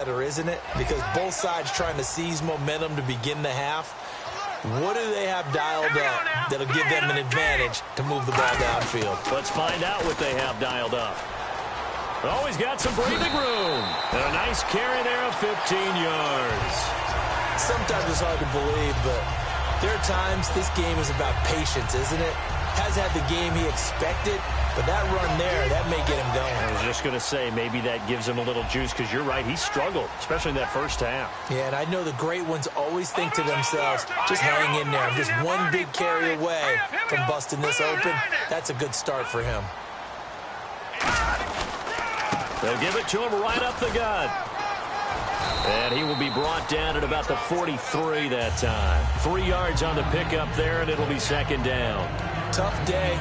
better, isn't it? Because both sides trying to seize momentum to begin the half. What do they have dialed up that'll give them an advantage to move the ball downfield? Let's find out what they have dialed up. Oh, he's got some breathing room. And a nice carry there of 15 yards. Sometimes it's hard to believe, but there are times this game is about patience, isn't it? Has had the game he expected, but that run there, that may get him going. I was just going to say, maybe that gives him a little juice, because you're right, he struggled, especially in that first half. Yeah, and I know the great ones always think to themselves, just hang in there. I'm just one big carry away from busting this open. That's a good start for him. They'll give it to him right up the gut. And he will be brought down at about the 43 that time. 3 yards on the pickup there, and it'll be second down. Tough day,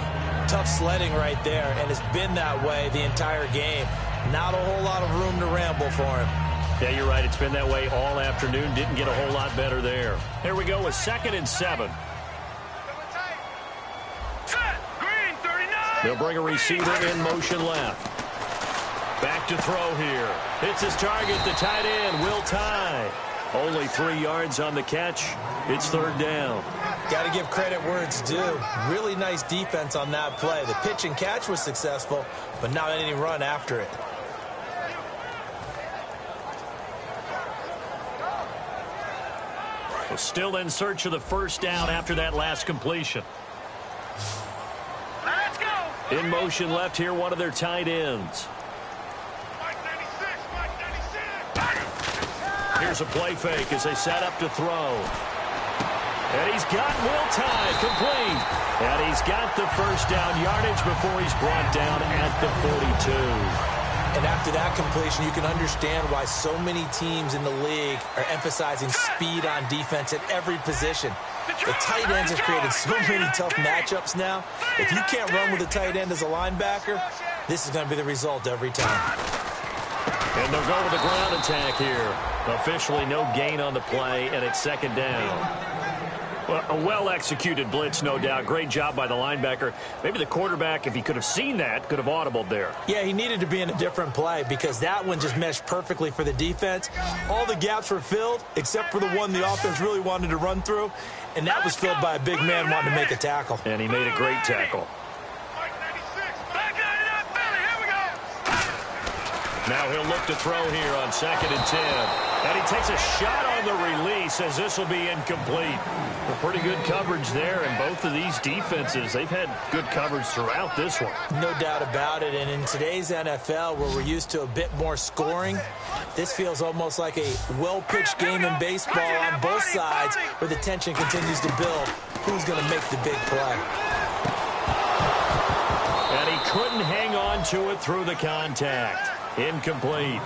tough sledding right there, and it's been that way the entire game. Not a whole lot of room to ramble for him. Yeah, you're right. It's been that way all afternoon. Didn't get a whole lot better there. Here we go with 2nd and 7. They'll bring a receiver in motion left. Back to throw here. Hits his target, the tight end, Will Tye. Only 3 yards on the catch. It's third down. Got to give credit where it's due. Really nice defense on that play. The pitch and catch was successful, but not any run after it. Well, still in search of the first down after that last completion. Let's go. In motion left here, one of their tight ends. Here's a play fake as they set up to throw. And he's got Will Tye complete. And he's got the first down yardage before he's brought down at the 42. And after that completion, you can understand why so many teams in the league are emphasizing speed on defense at every position. The tight ends have created so many tough matchups now. If you can't run with a tight end as a linebacker, this is going to be the result every time. And they'll go with the ground attack here. Officially no gain on the play, and it's second down. Well, a well-executed blitz, no doubt. Great job by the linebacker. Maybe the quarterback, if he could have seen that, could have audibled there. Yeah, he needed to be in a different play because that one just meshed perfectly for the defense. All the gaps were filled except for the one the offense really wanted to run through, and that was filled by a big man wanting to make a tackle. And he made a great tackle. Now he'll look to throw here on 2nd and 10. And he takes a shot on the release as this will be incomplete. A pretty good coverage there, and both of these defenses, they've had good coverage throughout this one. No doubt about it, and in today's NFL, where we're used to a bit more scoring, this feels almost like a well-pitched game in baseball on both sides where the tension continues to build. Who's going to make the big play? And he couldn't hang on to it through the contact. Incomplete.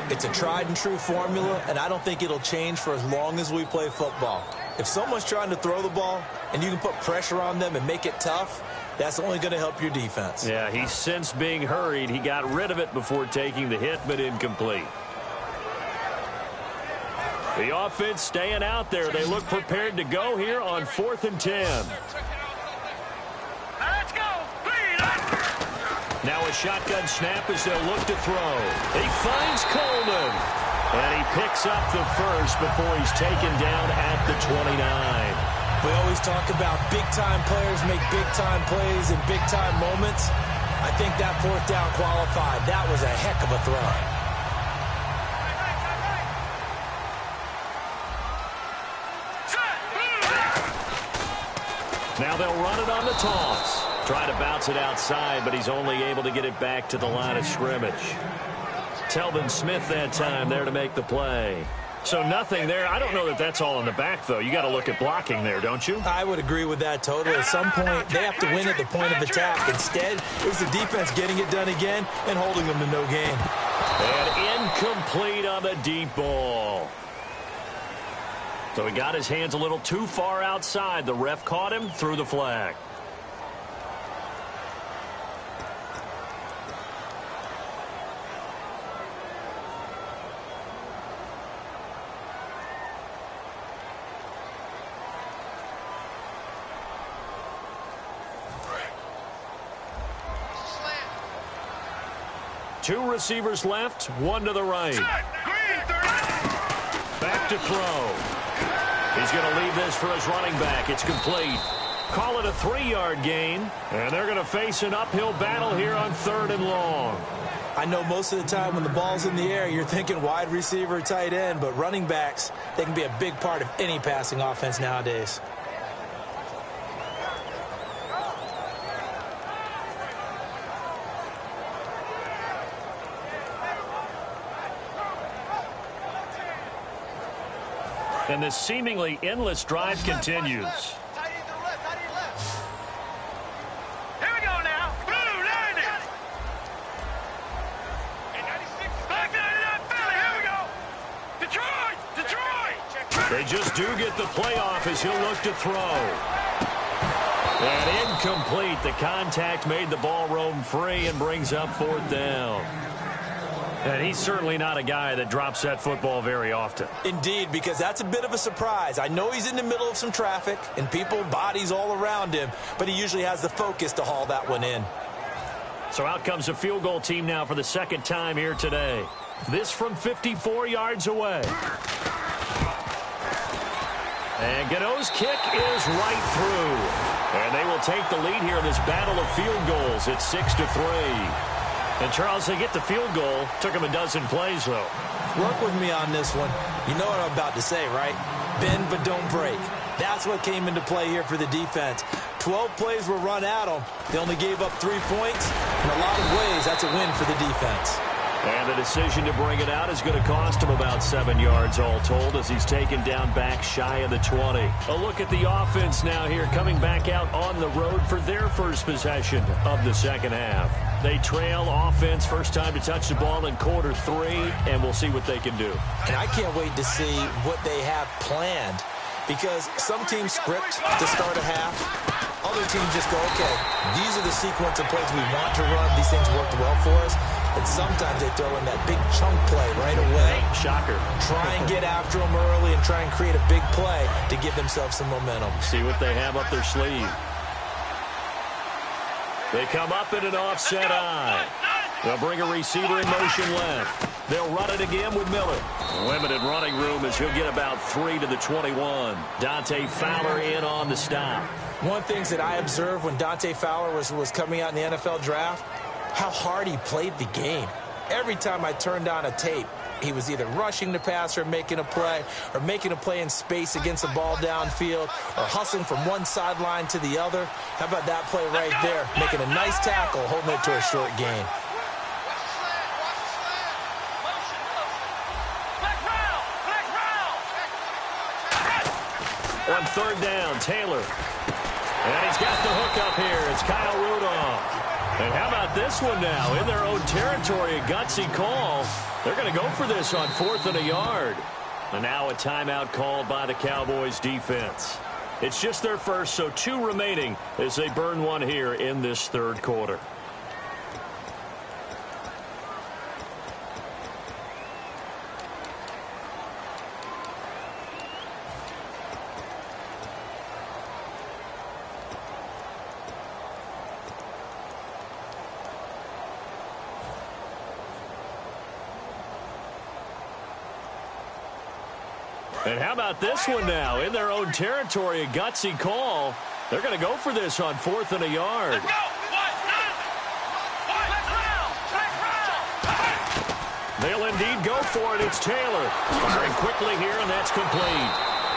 It's a tried-and-true formula, and I don't think it'll change for as long as we play football. If someone's trying to throw the ball and you can put pressure on them and make it tough, that's only going to help your defense. Yeah, he sensed being hurried. He got rid of it before taking the hit, but incomplete. The offense staying out there. They look prepared to go here on 4th and 10. Now a shotgun snap as they'll look to throw. He finds Coleman. And he picks up the first before he's taken down at the 29. We always talk about big-time players make big-time plays in big-time moments. I think that 4th down qualified. That was a heck of a throw. Now they'll run it on the toss. Try to bounce it outside, but he's only able to get it back to the line of scrimmage. Telvin Smith that time there to make the play. So nothing there. I don't know that that's all in the back, though. You got to look at blocking there, don't you? I would agree with that totally. At some point, they have to win at the point of attack. Instead, it was the defense getting it done again and holding them to no gain. And incomplete on the deep ball. So he got his hands a little too far outside. The ref caught him, threw the flag. Two receivers left, one to the right. to throw. He's going to leave this for his running back. It's complete. Call it a 3-yard gain, and they're going to face an uphill battle here on 3rd and long. I know most of the time when the ball's in the air, you're thinking wide receiver, tight end, but running backs, they can be a big part of any passing offense nowadays. And this seemingly endless drive continues. They just do get the playoff as he'll look to throw. And incomplete. The contact made the ball roam free and brings up 4th down. And he's certainly not a guy that drops that football very often. Indeed, because that's a bit of a surprise. I know he's in the middle of some traffic and people, bodies all around him, but he usually has the focus to haul that one in. So out comes a field goal team now for the 2nd time here today. This from 54 yards away. And Gano's kick is right through. And they will take the lead here in this battle of field goals. It's 6-3. And, Charles, they get the field goal. Took them a dozen plays, though. Work with me on this one. You know what I'm about to say, right? Bend but don't break. That's what came into play here for the defense. 12 plays were run at them. They only gave up 3 points. In a lot of ways, that's a win for the defense. And the decision to bring it out is going to cost him about 7 yards all told as he's taken down back shy of the 20. A look at the offense now here coming back out on the road for their first possession of the 2nd half. They trail offense first time to touch the ball in quarter 3, and we'll see what they can do. And I can't wait to see what they have planned because some teams script to start a half. Other teams just go, okay, these are the sequence of plays we want to run. These things worked well for us. And sometimes they throw in that big chunk play right away. Shocker. Try and get after them early and try and create a big play to give themselves some momentum. See what they have up their sleeve. They come up in an offset eye. They'll bring a receiver in motion left. They'll run it again with Miller. Limited running room as he'll get about 3 to the 21. Dante Fowler in on the stop. One thing that I observed when Dante Fowler was coming out in the NFL draft, how hard he played the game. Every time I turned on a tape, he was either rushing the passer, making a play, or making a play in space against the ball downfield, or hustling from one sideline to the other. How about that play right there? Making a nice tackle, holding it to a short gain. On 3rd down, Taylor. And he's got the hook up here. It's Kyle Rudolph. And how about this one now? In their own territory, a gutsy call. They're going to go for this on 4th and a yard. And now a timeout called by the Cowboys defense. It's just their first, so 2 remaining as they burn one here in this 3rd quarter. And how about this one now? In their own territory, a gutsy call. They're going to go for this on 4th and a yard. Let's go. They'll indeed go for it. It's Taylor. Firing quickly here, and that's complete.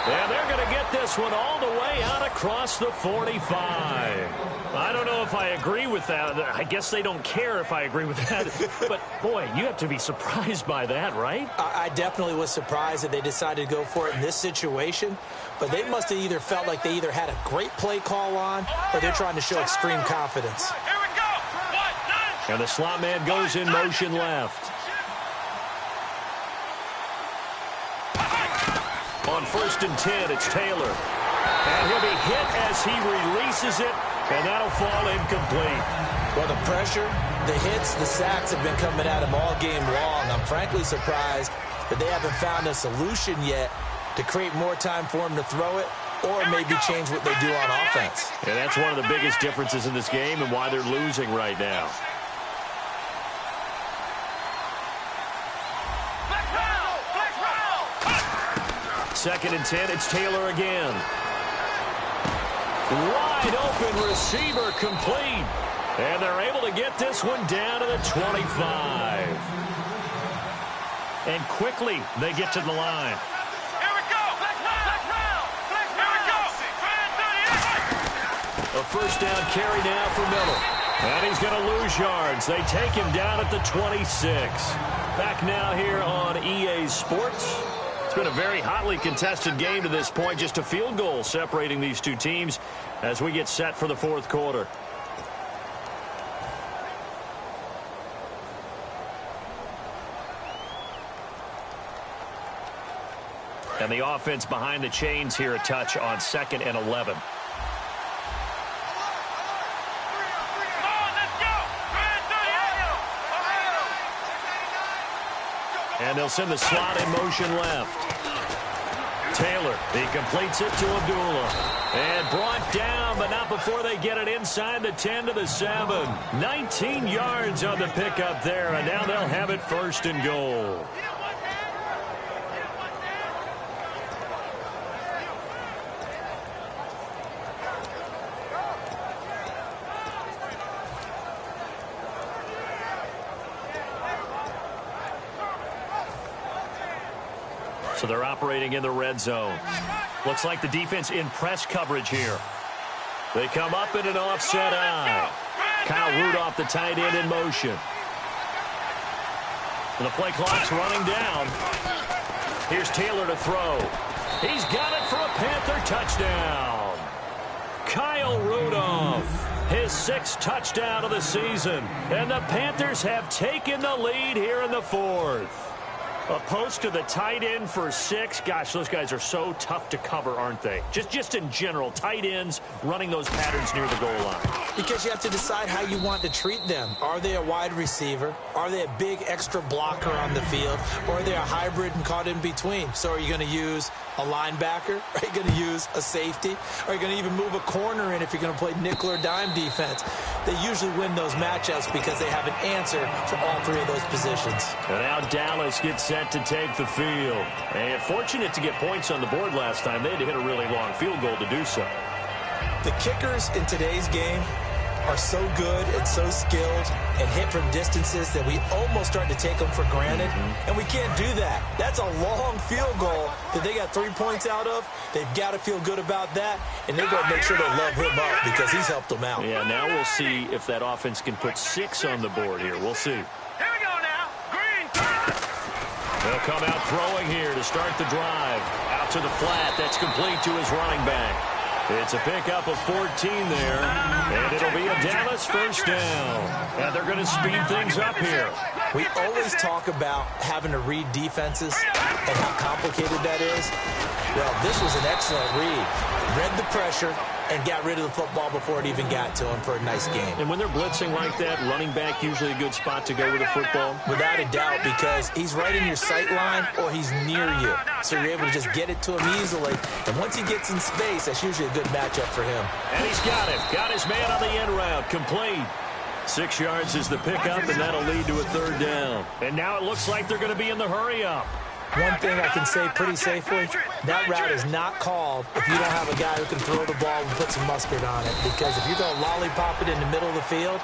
And they're going to get this one all the way out across the 45. I don't know if I agree with that. I guess they don't care if I agree with that. But, boy, you have to be surprised by that, right? I definitely was surprised that they decided to go for it in this situation. But they must have either felt like they either had a great play call on or they're trying to show extreme confidence. Here we go. And the slot man goes in motion left. On 1st and 10, it's Taylor. And he'll be hit as he releases it, and that'll fall incomplete. Well, the pressure, the hits, the sacks have been coming at him all game long. I'm frankly surprised that they haven't found a solution yet to create more time for him to throw it or maybe change what they do on offense. And that's one of the biggest differences in this game and why they're losing right now. 2nd and 10. It's Taylor again. Wide open receiver complete. And they're able to get this one down to the 25. And quickly they get to the line. Here we go. Here we go. A first down carry now for Miller. And he's going to lose yards. They take him down at the 26. Back now here on EA Sports. It's been a very hotly contested game to this point. Just a field goal separating these two teams as we get set for the 4th quarter. And the offense behind the chains here a touch on 2nd and 11. And they'll send the slot in motion left. Taylor, he completes it to Abdullah. And brought down, but not before they get it inside the 10 to the 7. 19 yards on the pickup there, and now they'll have it 1st and goal. So they're operating in the red zone. Looks like the defense in press coverage here. They come up in an offset eye. Kyle Rudolph, the tight end, in motion. And the play clock's running down. Here's Taylor to throw. He's got it for a Panther touchdown. Kyle Rudolph, his 6th touchdown of the season. And the Panthers have taken the lead here in the 4th. A post to the tight end for 6. Gosh, those guys are so tough to cover, aren't they? Just in general, tight ends running those patterns near the goal line. Because you have to decide how you want to treat them. Are they a wide receiver? Are they a big extra blocker on the field? Or are they a hybrid and caught in between? So are you going to use a linebacker? Are you going to use a safety? Are you going to even move a corner in if you're going to play nickel or dime defense? They usually win those matchups because they have an answer for all 3 of those positions. And now Dallas gets set to take the field. And fortunate to get points on the board last time. They had to hit a really long field goal to do so. The kickers in today's game are so good and so skilled and hit from distances that we almost start to take them for granted. And we can't do that. That's a long field goal that they got 3 points out of. They've got to feel good about that, and they've got to make sure they love him up because he's helped them out. Yeah, now we'll see if that offense can put 6 on the board here. We'll see. Here we go now. Green. They'll come out throwing here to start the drive. Out to the flat. That's complete to his running back. It's a pickup of 14 there, and it'll be a Dallas first down. And they're going to speed things up here. We always talk about having to read defenses and how complicated that is. Well, this was an excellent read. Read the pressure and got rid of the football before it even got to him for a nice game. And when they're blitzing like that, running back usually a good spot to go with the football? Without a doubt, because he's right in your sight line or he's near you. So you're able to just get it to him easily. And once he gets in space, that's usually a good matchup for him. And he's got it. Got his man on the end route. Complete. 6 yards is the pickup, and that'll lead to a 3rd down. And now it looks like they're going to be in the hurry-up. One thing I can say pretty safely, that route is not called if you don't have a guy who can throw the ball and put some mustard on it. Because if you're going to lollipop it in the middle of the field,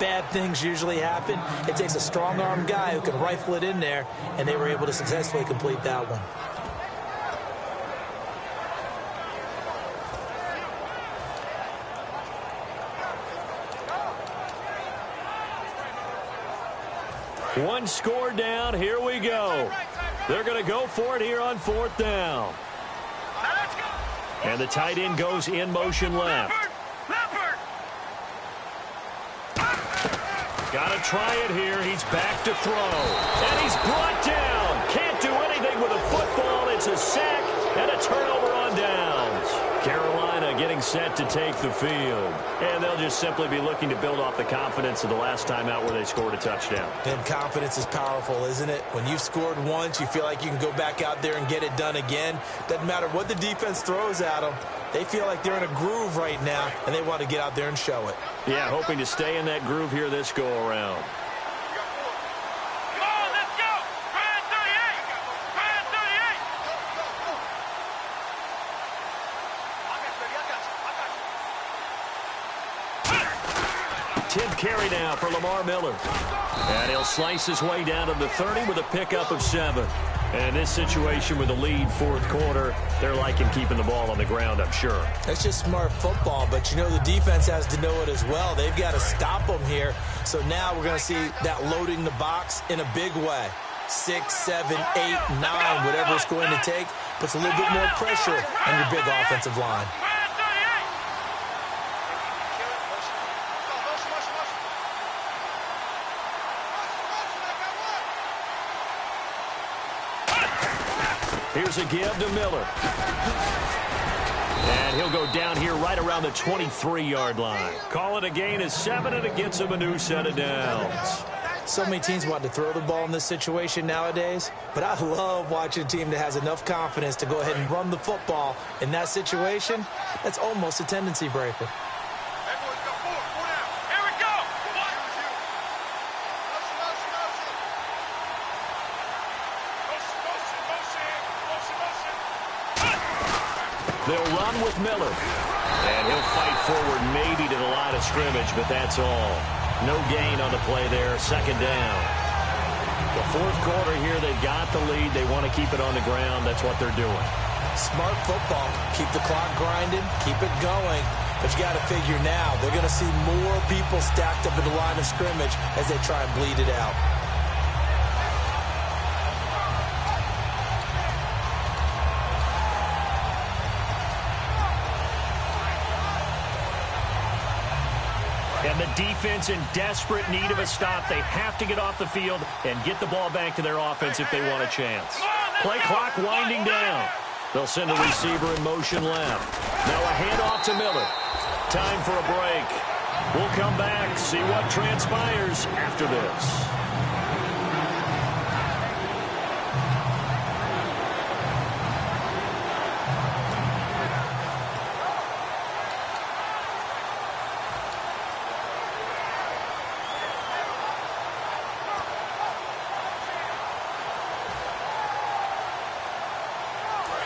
bad things usually happen. It takes a strong-armed guy who can rifle it in there, and they were able to successfully complete that one. One score down. Here we go. They're going to go for it here on 4th down. And the tight end goes in motion left. Got to try it here. He's back to throw. And he's brought down. Can't do anything with a football. It's a sack and a turnover on downs. Carolina getting set to take the field. And they'll just simply be looking to build off the confidence of the last time out where they scored a touchdown. And confidence is powerful, isn't it? When you've scored once, you feel like you can go back out there and get it done again. Doesn't matter what the defense throws at them. They feel like they're in a groove right now, and they want to get out there and show it. Yeah, hoping to stay in that groove here this go-around. 10th carry now for Lamar Miller. And he'll slice his way down to the 30 with a pickup of 7. And in this situation with the lead fourth quarter, they're liking keeping the ball on the ground, I'm sure. That's just smart football, but you know the defense has to know it as well. They've got to stop them here. So now we're going to see that loading the box in a big way. 6, 7, 8, 9, whatever it's going to take, puts a little bit more pressure on your big offensive line. Here's a give to Miller. And he'll go down here right around the 23-yard line. Call it a gain of 7, and it gets him a new set of downs. So many teams want to throw the ball in this situation nowadays, but I love watching a team that has enough confidence to go ahead and run the football. In that situation, that's almost a tendency breaker. They'll run with Miller. And he'll fight forward maybe to the line of scrimmage, but that's all. No gain on the play there, second down. The fourth quarter here, they've got the lead. They want to keep it on the ground. That's what they're doing. Smart football. Keep the clock grinding. Keep it going. But you got to figure now, they're going to see more people stacked up at the line of scrimmage as they try and bleed it out. And the defense in desperate need of a stop. They have to get off the field and get the ball back to their offense if they want a chance. Play clock winding down. They'll send the receiver in motion left. Now a handoff to Miller. Time for a break. We'll come back, see what transpires after this.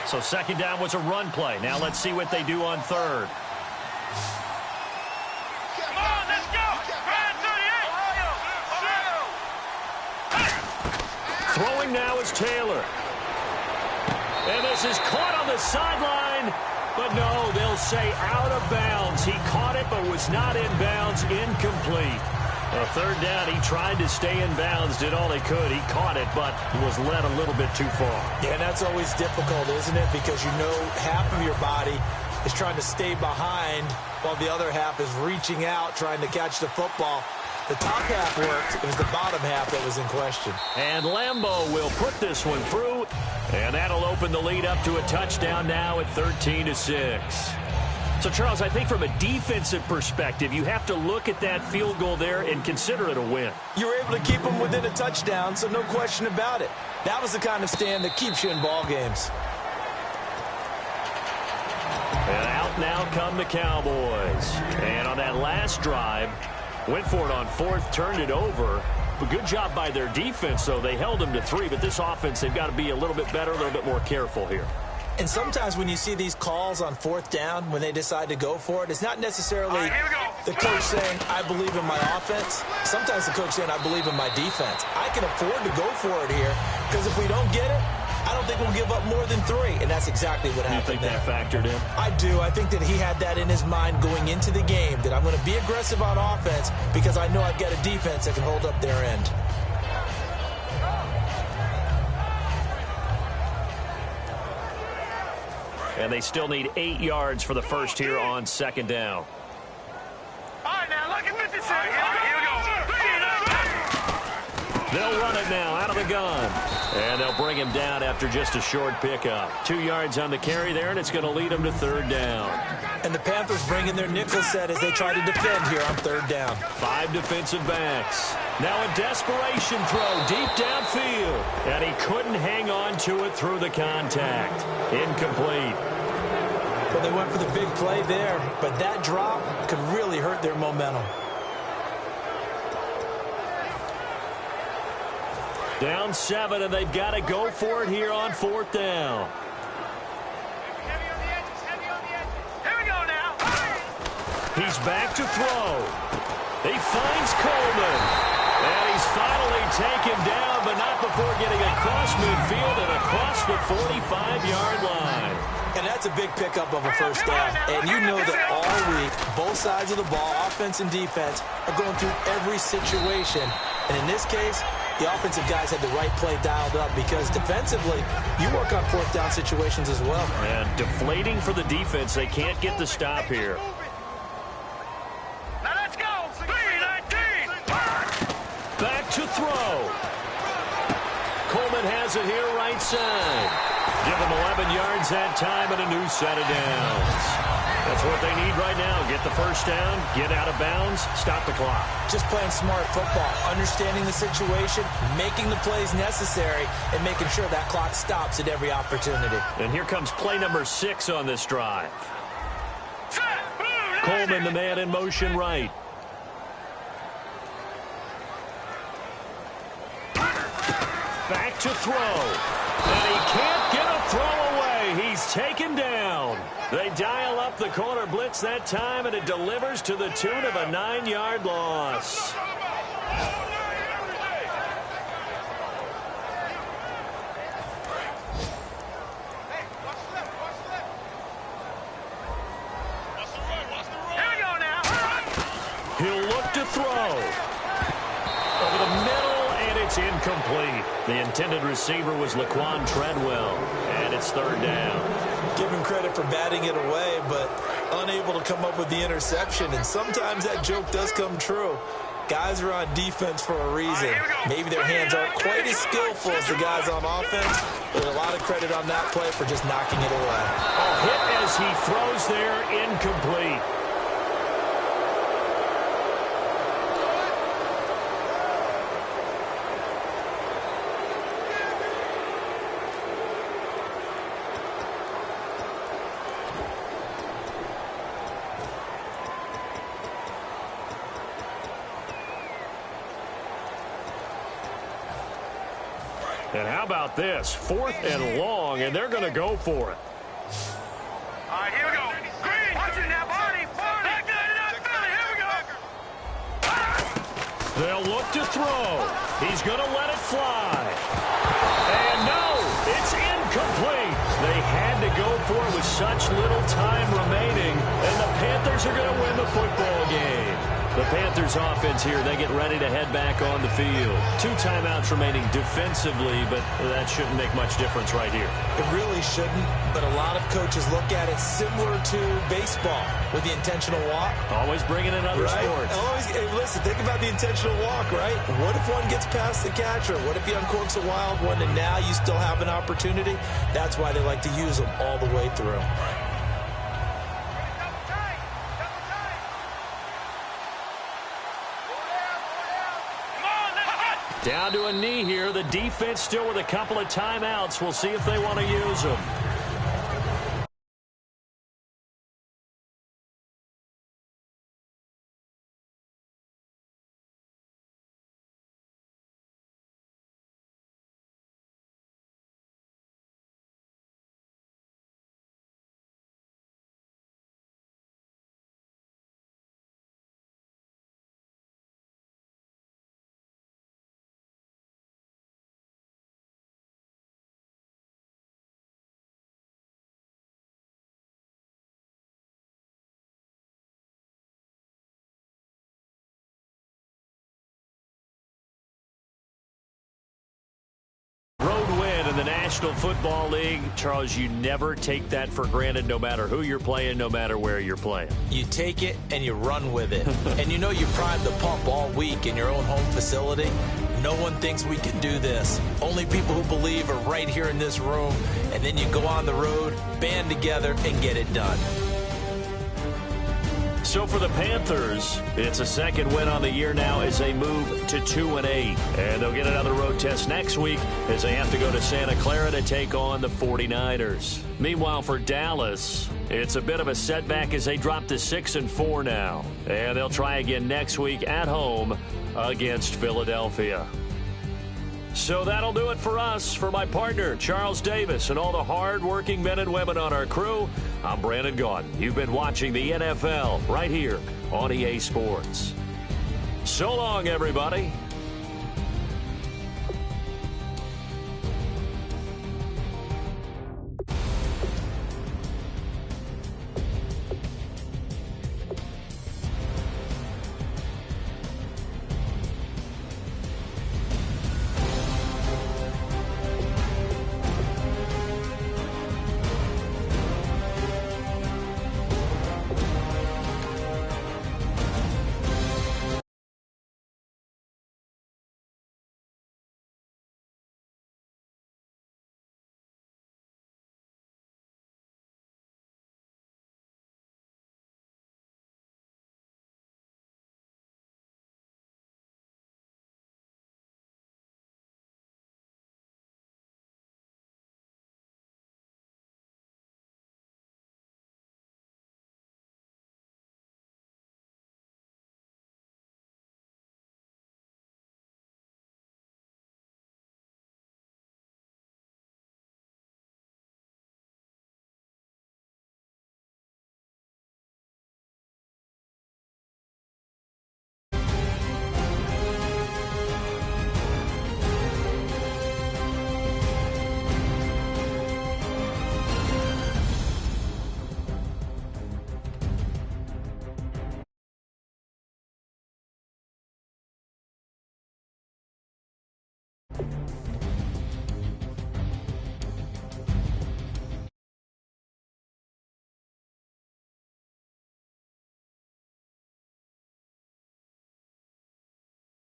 So second down was a run play. Now let's see what they do on third. Come on, let's go! Throwing now is Taylor. And this is caught on the sideline. But no, they'll say out of bounds. He caught it but was not in bounds. Incomplete. A third down, he tried to stay in bounds, did all he could. He caught it, but he was led a little bit too far. Yeah, and that's always difficult, isn't it? Because you know half of your body is trying to stay behind while the other half is reaching out, trying to catch the football. The top half worked. It was the bottom half that was in question. And Lambeau will put this one through, and that'll open the lead up to a touchdown now at 13-6. So, Charles, I think from a defensive perspective, you have to look at that field goal there and consider it a win. You were able to keep them within a touchdown, so no question about it. That was the kind of stand that keeps you in ball games. And out now come the Cowboys. And on that last drive, went for it on fourth, turned it over. But good job by their defense, though. They held them to 3, but this offense, they've got to be a little bit better, a little bit more careful here. And sometimes when you see these calls on fourth down, when they decide to go for it, it's not necessarily the coach saying, I believe in my offense. Sometimes the coach saying, I believe in my defense. I can afford to go for it here because if we don't get it, I don't think we'll give up more than 3. And that's exactly what happened there. You think that factored in? I do. I think that he had that in his mind going into the game, that I'm going to be aggressive on offense because I know I've got a defense that can hold up their end. And they still need 8 yards for the first here on second down. All right, now look at 56. Here we go. They'll run it now out of the gun. And they'll bring him down after just a short pickup. 2 yards on the carry there, and it's going to lead them to third down. And the Panthers bring in their nickel set as they try to defend here on third down. 5 defensive backs. Now a desperation throw deep downfield. And he couldn't hang on to it through the contact. Incomplete. Well, they went for the big play there, but that drop could really hurt their momentum. Down 7, and they've got to go for it here on fourth down. Heavy on the edges. Here we go now. He's back to throw. He finds Coleman. And he's finally taken down, but not before getting across midfield and across the 45-yard line. And that's a big pickup of a first down. And you know that all week, both sides of the ball, offense and defense, are going through every situation. And in this case, the offensive guys had the right play dialed up because defensively, you work on fourth down situations as well. And deflating for the defense. They can't get the stop here. Now let's go. 3-19. Back to throw. Coleman has it here right side. Give him 11 yards that time and a new set of downs. That's what they need right now. Get the first down, get out of bounds, stop the clock. Just playing smart football, understanding the situation, making the plays necessary, and making sure that clock stops at every opportunity. And here comes play number 6 on this drive. Coleman, the man in motion right. Back to throw. And he can't get a throw away. He's taken down. They dial up the corner blitz that time, and it delivers to the tune of a 9-yard loss. Here we go now. He'll look to throw. Over the middle, and it's incomplete. The intended receiver was Laquan Treadwell, and it's third down. Give him credit for batting it away, but unable to come up with the interception. And sometimes that joke does come true. Guys are on defense for a reason. Maybe their hands aren't quite as skillful as the guys on offense. There's a lot of credit on that play for just knocking it away. A hit as he throws there, incomplete. And how about this? 4th and long, and they're going to go for it. All right, here we go. Green. Watch it now, Barney. Back it up, Philly. Here we go. They'll look to throw. He's going to let it fly. And no, it's incomplete. They had to go for it with such little time remaining, and the Panthers are going to win the football game. The Panthers offense here, they get ready to head back on the field. 2 timeouts remaining defensively, but that shouldn't make much difference right here. It really shouldn't, but a lot of coaches look at it similar to baseball with the intentional walk. Always bringing in other sports. Hey, listen, think about the intentional walk, right? What if one gets past the catcher? What if he uncorks a wild one and now you still have an opportunity? That's why they like to use them all the way through. Down to a knee here. The defense still with a couple of timeouts. We'll see if they want to use them. The National Football League, Charles, you never take that for granted no matter who you're playing, no matter where you're playing. You take it and you run with it. And you know you primed the pump all week in your own home facility. No one thinks we can do this. Only people who believe are right here in this room. And then you go on the road, band together, and get it done. So for the Panthers, it's a second win on the year now as they move to 2-8. And they'll get another road test next week as they have to go to Santa Clara to take on the 49ers. Meanwhile, for Dallas, it's a bit of a setback as they drop to 6-4 now. And they'll try again next week at home against Philadelphia. So that'll do it for us. For my partner, Charles Davis, and all the hard-working men and women on our crew, I'm Brandon Gaudin. You've been watching the NFL right here on EA Sports. So long, everybody.